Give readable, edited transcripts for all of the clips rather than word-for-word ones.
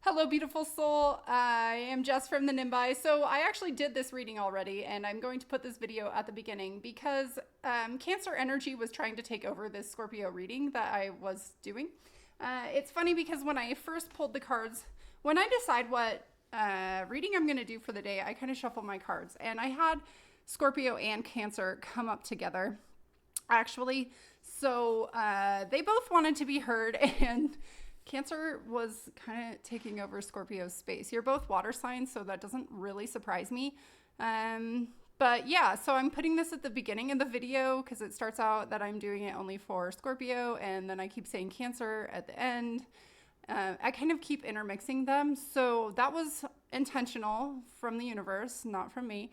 Hello, beautiful soul. I am Jess from the Nimbi. So I actually did this reading already, and I'm going to put this video at the beginning because Cancer energy was trying to take over this Scorpio reading that I was doing. It's funny because when I first pulled the cards, when I decide what reading I'm going to do for the day, I kind of shuffle my cards. And I had Scorpio and Cancer come up together, actually. So they both wanted to be heard, and Cancer was kind of taking over Scorpio's space. You're both water signs, so that doesn't really surprise me. But yeah, so I'm putting this at the beginning of the video because it starts out that I'm doing it only for Scorpio, and then I keep saying Cancer at the end. I kind of keep intermixing them. So that was intentional from the universe, not from me.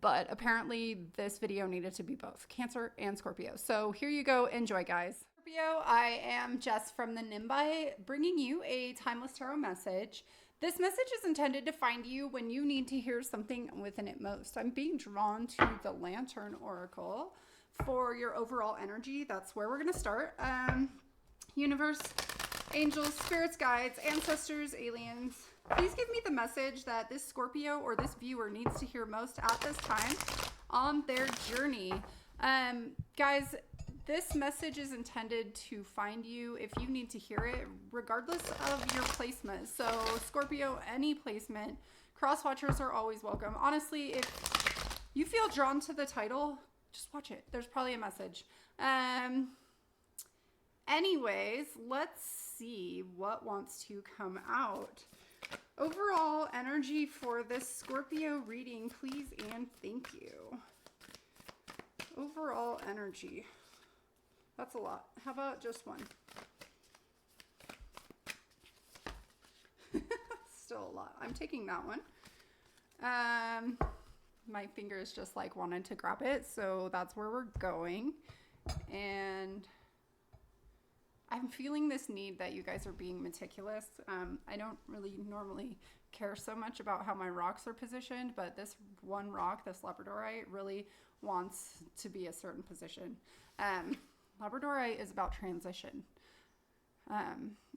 But apparently this video needed to be both Cancer and Scorpio. So here you go. Enjoy, guys. Scorpio, I am Jess from the Nimbi, bringing you a timeless tarot message. This message is intended to find you when you need to hear something within it most. I'm being drawn to the Lantern Oracle for your overall energy. That's where we're going to start. Universe, angels, spirits, guides, ancestors, aliens, please give me the message that this Scorpio or this viewer needs to hear most at this time on their journey. Guys, this message is intended to find you if you need to hear it, regardless of your placement. So Scorpio, any placement, cross watchers are always welcome. Honestly, if you feel drawn to the title, just watch it. There's probably a message. Anyways, let's see what wants to come out. Overall energy for this Scorpio reading, please and thank you. Overall energy. That's a lot. How about just one? Still a lot. I'm taking that one. My fingers just like wanted to grab it, so that's where we're going. And I'm feeling this need that you guys are being meticulous. I don't really normally care so much about how my rocks are positioned, but this one rock, this labradorite, really wants to be a certain position. Labradorite is about transition.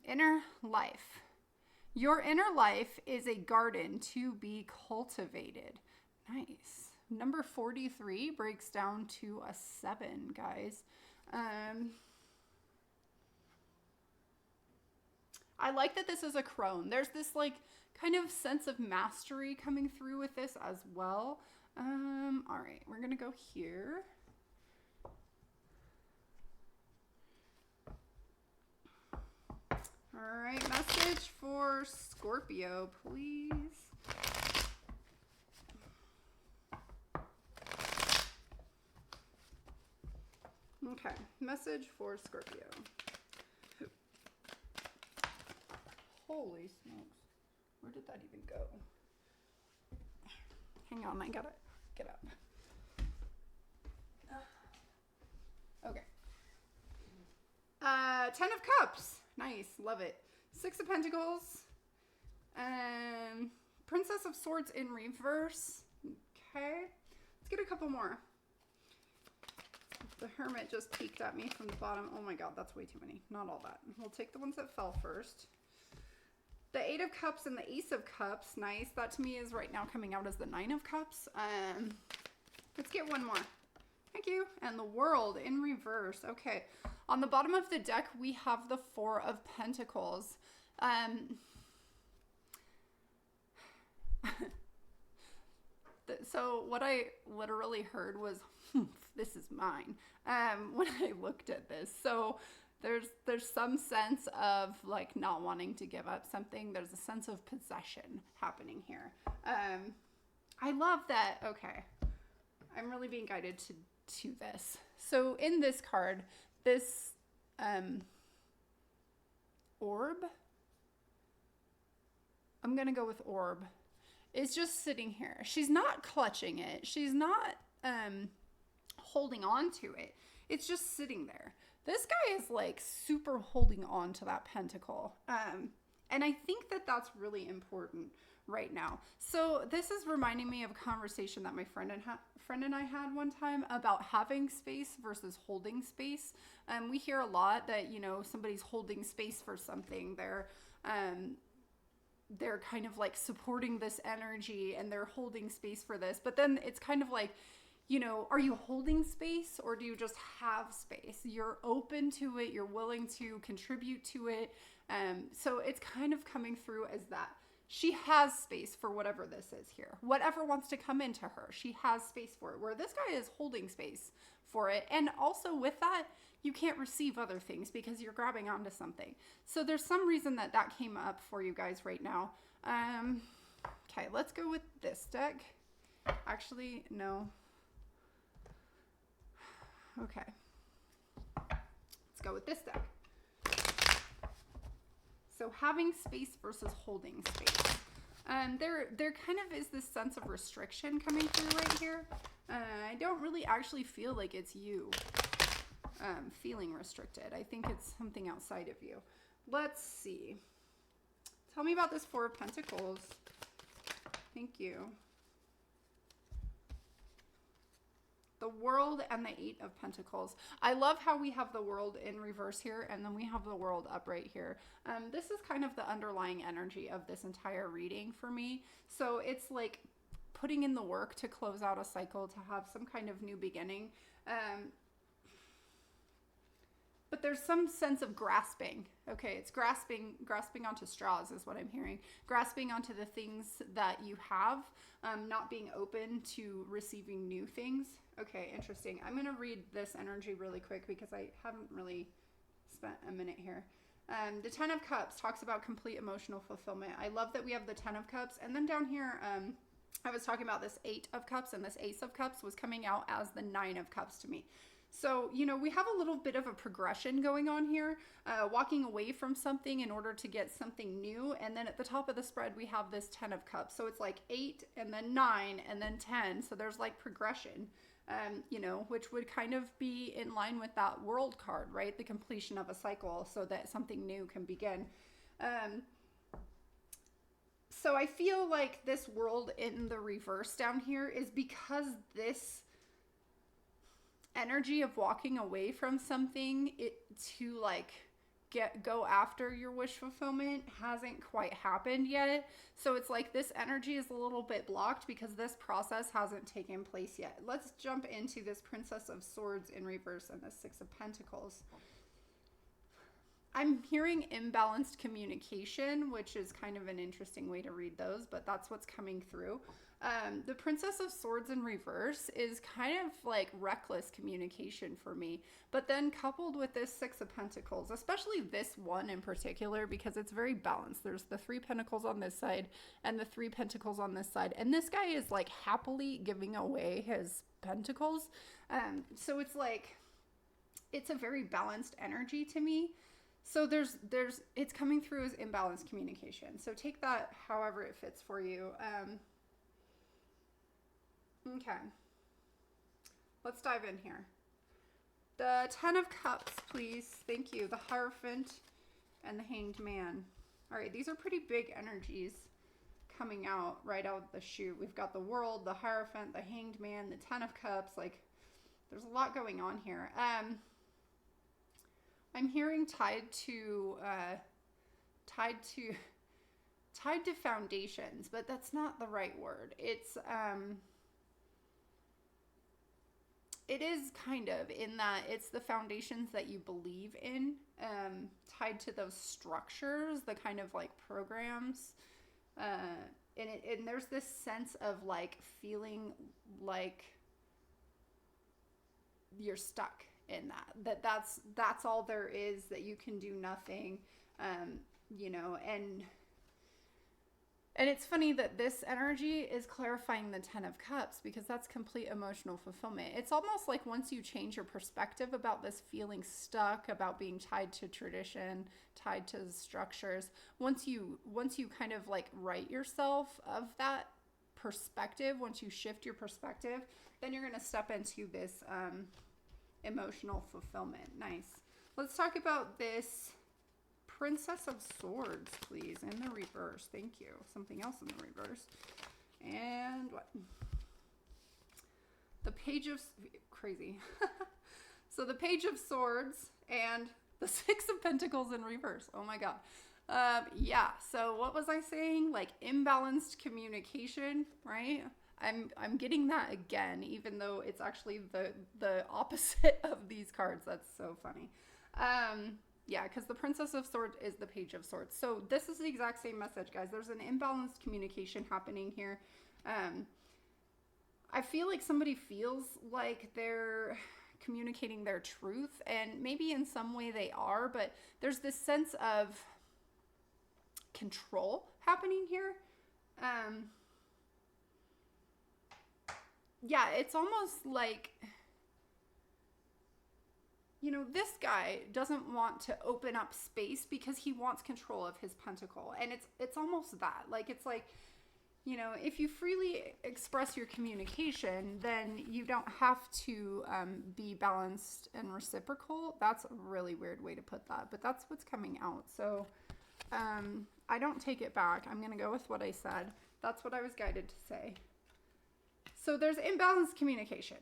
Inner life. Your inner life is a garden to be cultivated. Nice. Number 43 breaks down to a 7, guys. I like that this is a crone. There's this like kind of sense of mastery coming through with this as well. All right, we're gonna go here. All right, message for Scorpio, please. Okay, message for Scorpio. Holy smokes. Where did that even go? Hang on, I gotta get up. Okay. 10 of Cups. Nice, love it. 6 of Pentacles. Princess of Swords in reverse. Okay. Let's get a couple more. The Hermit just peeked at me from the bottom. Oh my god, that's way too many. Not all that. We'll take the ones that fell first. The 8 of Cups and the Ace of Cups. Nice. That to me is right now coming out as the 9 of Cups. Let's get one more. Thank you. And the World in reverse. Okay. On the bottom of the deck, we have the 4 of Pentacles. So what I literally heard was, this is mine, when I looked at this. So there's some sense of like not wanting to give up something. There's a sense of possession happening here. I love that. Okay. I'm really being guided to this. So in this card, this orb, I'm going to go with orb, is just sitting here. She's not clutching it. She's not holding on to it. It's just sitting there. This guy is like super holding on to that pentacle. And I think that that's really important right now. So this is reminding me of a conversation that my friend and I had one time about having space versus holding space. We hear a lot that, you know, somebody's holding space for something. They're they're kind of like supporting this energy and they're holding space for this. But then it's kind of like, you know, are you holding space or do you just have space? You're open to it. You're willing to contribute to it. So it's kind of coming through as that. She has space for whatever this is here. Whatever wants to come into her, she has space for it. Where this guy is holding space for it. And also with that, you can't receive other things because you're grabbing onto something. So there's some reason that that came up for you guys right now. Okay, let's go with this deck. Actually, no. Okay. Let's go with this deck. So having space versus holding space. There kind of is this sense of restriction coming through right here. I don't really actually feel like it's you feeling restricted. I think it's something outside of you. Let's see. Tell me about this Four of Pentacles. Thank you. The World and the Eight of Pentacles. I love how we have the World in reverse here and then we have the World upright here. This is kind of the underlying energy of this entire reading for me. So it's like putting in the work to close out a cycle, to have some kind of new beginning. But there's some sense of grasping. Okay, it's grasping onto straws is what I'm hearing. Grasping onto the things that you have, not being open to receiving new things. Okay, interesting. I'm going to read this energy really quick because I haven't really spent a minute here. The Ten of Cups talks about complete emotional fulfillment. I love that we have the Ten of Cups. And then down here, I was talking about this Eight of Cups, and this Ace of Cups was coming out as the Nine of Cups to me. So, you know, we have a little bit of a progression going on here, walking away from something in order to get something new. And then at the top of the spread, we have this 10 of cups. So it's like 8 and then 9 and then 10. So there's like progression, you know, which would kind of be in line with that World card, right? The completion of a cycle so that something new can begin. So I feel like this World in the reverse down here is because this energy of walking away from something to like go after your wish fulfillment hasn't quite happened yet. So it's like this energy is a little bit blocked because this process hasn't taken place yet. Let's jump into this Princess of Swords in reverse and the Six of Pentacles. I'm hearing imbalanced communication, which is kind of an interesting way to read those, but that's what's coming through. The Princess of Swords in reverse is kind of like reckless communication for me, but then coupled with this Six of Pentacles, especially this one in particular, because it's very balanced. There's the Three Pentacles on this side and the Three Pentacles on this side. And this guy is like happily giving away his pentacles. So it's like, it's a very balanced energy to me. So it's coming through as imbalanced communication. So take that however it fits for you. Okay, let's dive in here. The Ten of Cups, please. Thank you. The Hierophant and the Hanged Man. All right, these are pretty big energies coming out right out of the chute. We've got the World, the Hierophant, the Hanged Man, the Ten of Cups. Like, there's a lot going on here. I'm hearing tied to foundations, but that's not the right word. It is kind of in that it's the foundations that you believe in, tied to those structures, the kind of like programs, and there's this sense of like feeling like you're stuck in that's all there is, that you can do nothing, you know, and it's funny that this energy is clarifying the Ten of Cups because that's complete emotional fulfillment. It's almost like once you change your perspective about this feeling stuck, about being tied to tradition, tied to structures, once you kind of like right yourself of that perspective, once you shift your perspective, then you're going to step into this emotional fulfillment. Nice. Let's talk about this Princess of Swords, please, in the reverse. Thank you. Something else in the reverse. And what? The Page of... Crazy. So the Page of Swords and the Six of Pentacles in reverse. Oh my God. Yeah. So what was I saying? Like imbalanced communication, right? I'm getting that again, even though it's actually the opposite of these cards. That's so funny. Yeah, because the Princess of Swords is the Page of Swords. So this is the exact same message, guys. There's an imbalanced communication happening here. I feel like somebody feels like they're communicating their truth, and maybe in some way they are, but there's this sense of control happening here. Yeah, it's almost like, you know, this guy doesn't want to open up space because he wants control of his pentacle. And it's almost that. Like, it's like, you know, if you freely express your communication, then you don't have to be balanced and reciprocal. That's a really weird way to put that, but that's what's coming out. So I don't take it back. I'm going to go with what I said. That's what I was guided to say. So there's imbalanced communication.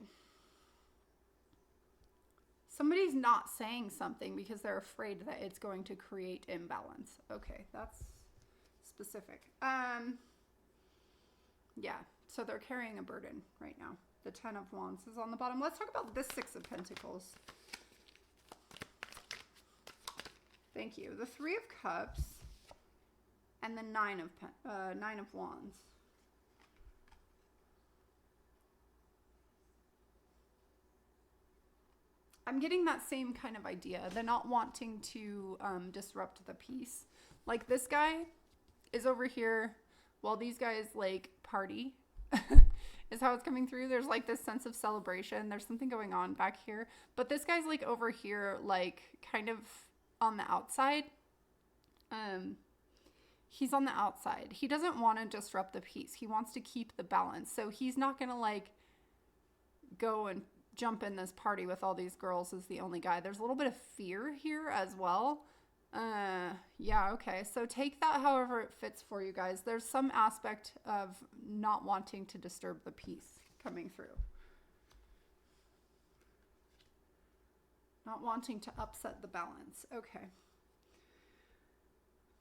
Somebody's not saying something because they're afraid that it's going to create imbalance. Okay, that's specific. Yeah, so they're carrying a burden right now. The 10 of Wands is on the bottom. Let's talk about this 6 of Pentacles. Thank you. The 3 of Cups and the 9 of Wands. I'm getting that same kind of idea. They're not wanting to disrupt the peace. Like this guy is over here while these guys like party is how it's coming through. There's like this sense of celebration. There's something going on back here. But this guy's like over here, like kind of on the outside. He's on the outside. He doesn't want to disrupt the peace. He wants to keep the balance. So he's not going to like go and jump in this party with all these girls as the only guy. There's a little bit of fear here as well. Yeah, okay. So take that however it fits for you guys. There's some aspect of not wanting to disturb the peace coming through. Not wanting to upset the balance. Okay.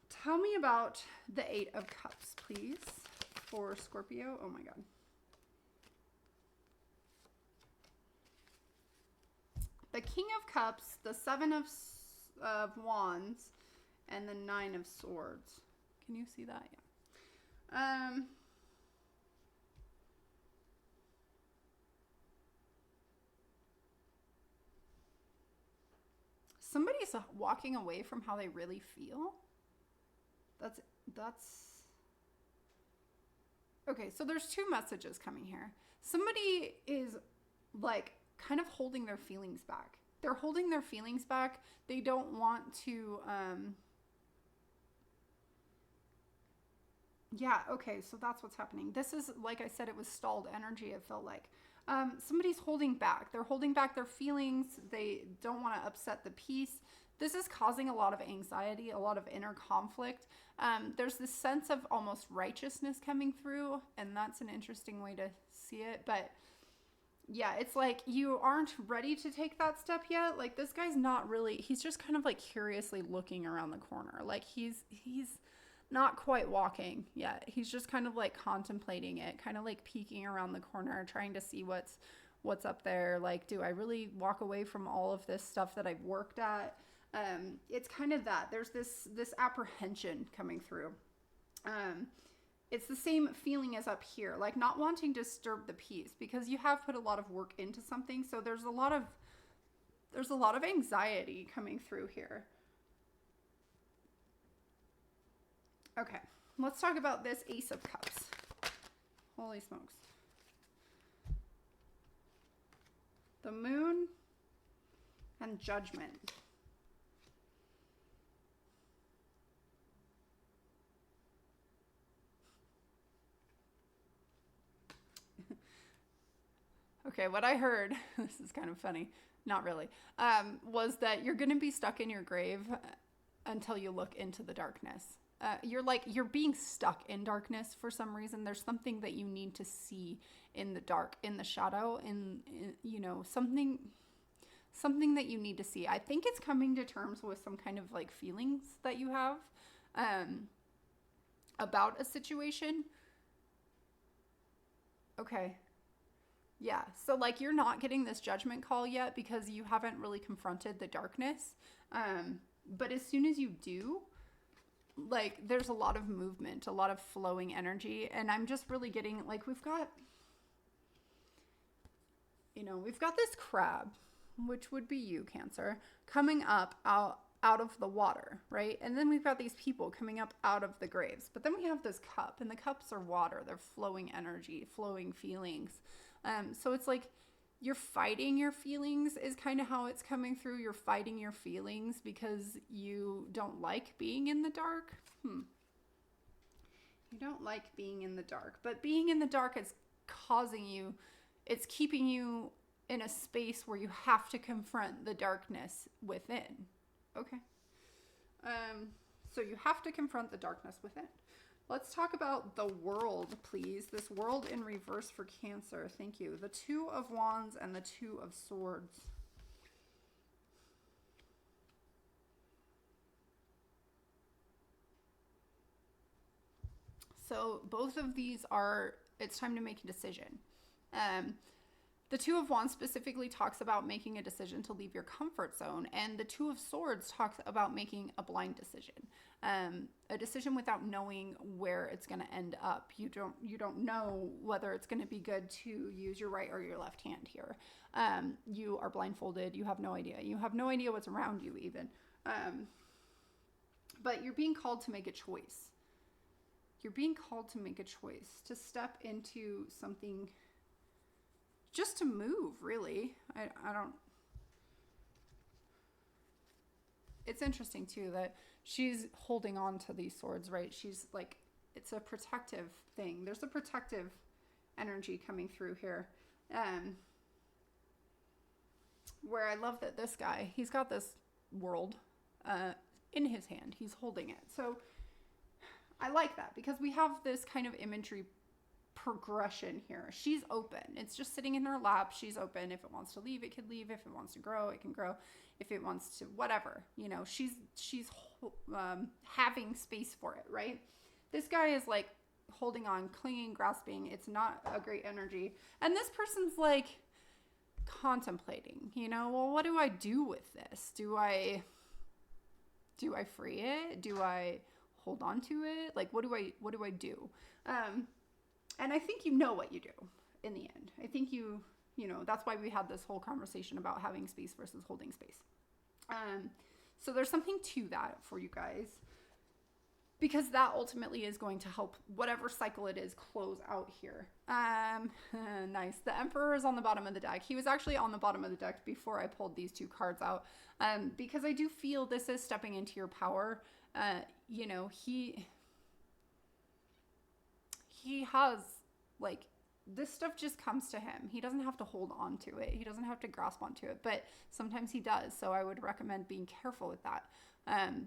Tell me about the 8 of Cups, please, for Scorpio. Oh my God. The King of Cups, the 7 of Wands, and the 9 of Swords. Can you see that? Yeah. Somebody's walking away from how they really feel. That's okay. So there's 2 messages coming here. Somebody is like kind of holding their feelings back. They're holding their feelings back. They don't want to, yeah, okay, so that's what's happening. This is, like I said, it was stalled energy, it felt like. Somebody's holding back. They're holding back their feelings. They don't want to upset the peace. This is causing a lot of anxiety, a lot of inner conflict. There's this sense of almost righteousness coming through, and that's an interesting way to see it, but yeah, it's like you aren't ready to take that step yet. Like this guy's not really, he's just kind of like curiously looking around the corner. Like he's not quite walking yet. He's just kind of like contemplating it, kind of like peeking around the corner, trying to see what's up there. Like, do I really walk away from all of this stuff that I've worked at? It's kind of that. There's this apprehension coming through. It's the same feeling as up here, like not wanting to disturb the peace because you have put a lot of work into something. So there's a lot of anxiety coming through here. Okay, let's talk about this Ace of Cups. Holy smokes. The Moon and Judgment. Okay, what I heard, this is kind of funny, not really, was that you're going to be stuck in your grave until you look into the darkness. You're being stuck in darkness for some reason. There's something that you need to see in the dark, in the shadow, in you know, something that you need to see. I think it's coming to terms with some kind of like feelings that you have. about a situation. Okay. Yeah. So like you're not getting this judgment call yet because you haven't really confronted the darkness. But as soon as you do, like there's a lot of movement, a lot of flowing energy. And I'm just really getting like we've got this crab, which would be you, Cancer, coming up out of the water, right? And then we've got these people coming up out of the graves. But then we have this cup, and the cups are water. They're flowing energy, flowing feelings. So it's like you're fighting your feelings is kind of how it's coming through. You're fighting your feelings because you don't like being in the dark. You don't like being in the dark. But being in the dark is causing you, it's keeping you in a space where you have to confront the darkness within. Okay. So you have to confront the darkness within. Let's talk about the world, please. This world in reverse for Cancer. Thank you. The Two of Wands and the Two of Swords. So both of these are, it's time to make a decision. The Two of Wands specifically talks about making a decision to leave your comfort zone, and the Two of Swords talks about making a blind decision, a decision without knowing where it's going to end up. You don't know whether it's going to be good to use your right or your left hand here. You are blindfolded. You have no idea. You have no idea what's around you even. But you're being called to make a choice. You're being called to make a choice, to step into something, just to move, really. I don't... It's interesting, too, that she's holding on to these swords, right? She's like, it's a protective thing. There's a protective energy coming through here. Where I love that this guy, he's got this world in his hand. He's holding it. So I like that because we have this kind of imagery progression here. She's open. It's just sitting in her lap. She's open. If it wants to leave, it can leave. If it wants to grow, it can grow. If it wants to, whatever, she's having space for it, right? This guy is like holding on, clinging, grasping. It's not a great energy. And this person's like contemplating, well, what do I do with this? Do I free it? Do I hold on to it? Like, what do I do? And I think you know what you do in the end. I think that's why we had this whole conversation about having space versus holding space. So there's something to that for you guys, because that ultimately is going to help whatever cycle it is close out here. Nice. The Emperor is on the bottom of the deck. He was actually on the bottom of the deck before I pulled these two cards out, because I do feel this is stepping into your power. He has, like, this stuff just comes to him. He doesn't have to hold on to it. He doesn't have to grasp onto it, but sometimes he does. So I would recommend being careful with that,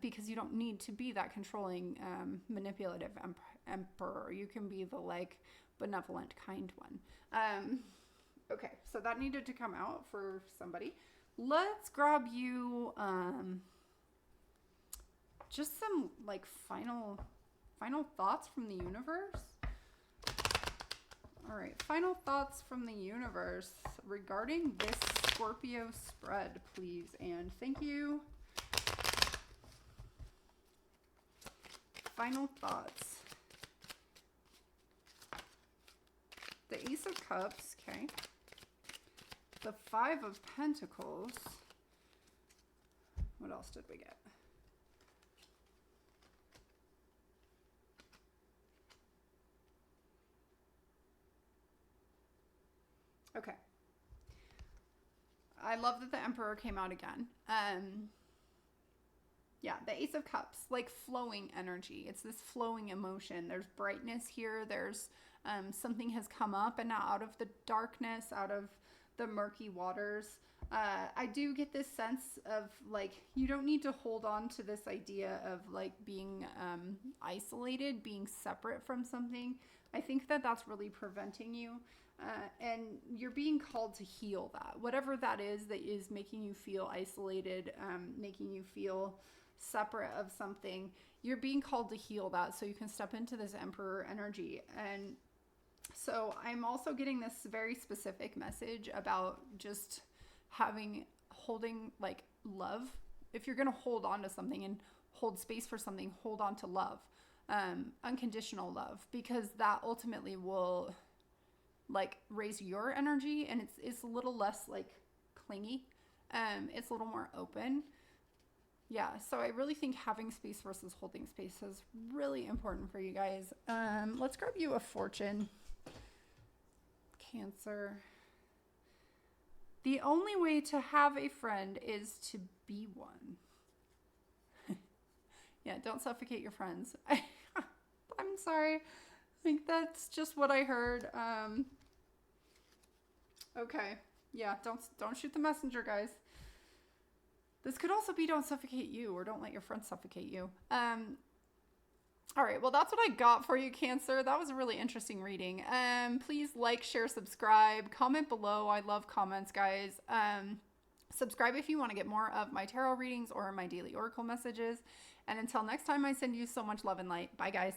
because you don't need to be that controlling, manipulative emperor. You can be the, like, benevolent, kind one. Okay, so that needed to come out for somebody. Let's grab you just some, like, final thoughts from the universe. All right, final thoughts from the universe regarding this Scorpio spread, please, and thank you. Final thoughts. The Ace of Cups, okay. The Five of Pentacles. What else did we get? Okay. I love that the Emperor came out again. Yeah, the Ace of Cups, like flowing energy. It's this flowing emotion. There's brightness here. There's something has come up and out of the darkness, out of the murky waters. I do get this sense of, like, you don't need to hold on to this idea of, like, being isolated, being separate from something. I think that that's really preventing you. And you're being called to heal that. Whatever that is making you feel isolated, making you feel separate of something, you're being called to heal that so you can step into this Emperor energy. And so I'm also getting this very specific message about just holding like love. If you're going to hold on to something and hold space for something, hold on to love, unconditional love, because that ultimately will like raise your energy, and it's a little less like clingy. It's a little more open. Yeah, so I really think having space versus holding space is really important for you guys. Let's grab you a fortune. Cancer. The only way to have a friend is to be one. Yeah, don't suffocate your friends. I'm sorry. I think that's just what I heard. Okay. Yeah, don't shoot the messenger, guys. This could also be don't suffocate you, or don't let your friends suffocate you. All right, well, that's what I got for you, Cancer. That was a really interesting reading. Please like, share, subscribe, comment below. I love comments, guys. Subscribe if you want to get more of my tarot readings or my daily oracle messages. And until next time, I send you so much love and light. Bye, guys.